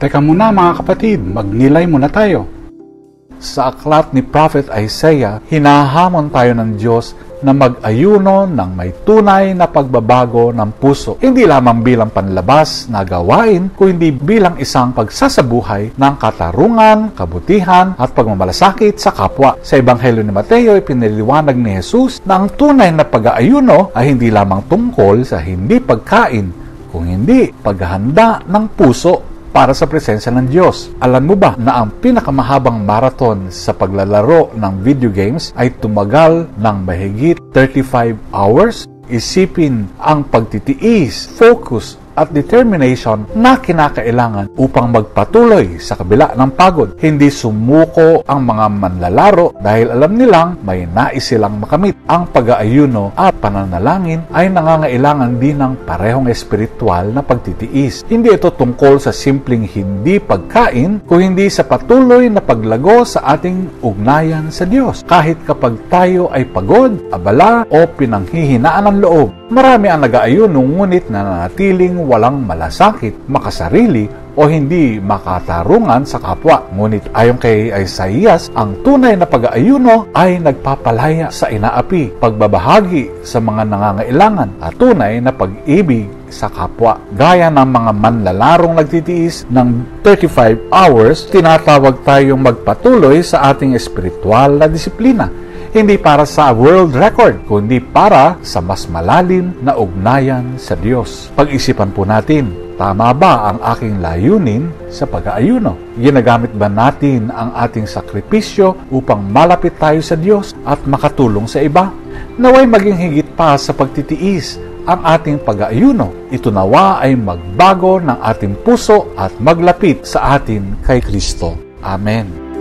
Teka muna mga kapatid, magnilay muna tayo. Sa aklat ni Prophet Isaiah, hinahamon tayo ng Diyos na mag-ayuno ng may tunay na pagbabago ng puso. Hindi lamang bilang panlabas na gawain, kundi bilang isang pagsasabuhay ng katarungan, kabutihan at pagmamalasakit sa kapwa. Sa Ebanghelyo ni Mateo, ipinaliwanag ni Jesus na ang tunay na pag-aayuno ay hindi lamang tungkol sa hindi pagkain, kung hindi paghahanda ng puso para sa presensya ng Diyos. Alam mo ba na ang pinakamahabang marathon sa paglalaro ng video games ay tumagal ng mahigit 35 hours? Isipin ang pagtitiis, focus at determination na kinakailangan upang magpatuloy sa kabila ng pagod. Hindi sumuko ang mga manlalaro dahil alam nilang may nais silang makamit. Ang pag-aayuno at pananalangin ay nangangailangan din ng parehong espiritual na pagtitiis. Hindi ito tungkol sa simpleng hindi pagkain, kung hindi sa patuloy na paglago sa ating ugnayan sa Diyos. Kahit kapag tayo ay pagod, abala o pinanghihinaan ng loob, marami ang nag-aayuno ngunit nananatiling walang malasakit, makasarili o hindi makatarungan sa kapwa. Ngunit ayon kay Isaiah, ang tunay na pag-aayuno ay nagpapalaya sa inaapi, pagbabahagi sa mga nangangailangan at tunay na pag-ibig sa kapwa. Gaya ng mga manlalarong nagtitiis ng 35 hours, tinatawag tayong magpatuloy sa ating espiritual na disiplina. Hindi para sa world record, kundi para sa mas malalim na ugnayan sa Diyos. Pag-isipan po natin, tama ba ang aking layunin sa pag-aayuno? Ginagamit ba natin ang ating sakripisyo upang malapit tayo sa Diyos at makatulong sa iba? Naway maging higit pa sa pagtitiis ang ating pag-aayuno. Ito nawa ay magbago ng ating puso at maglapit sa atin kay Kristo. Amen.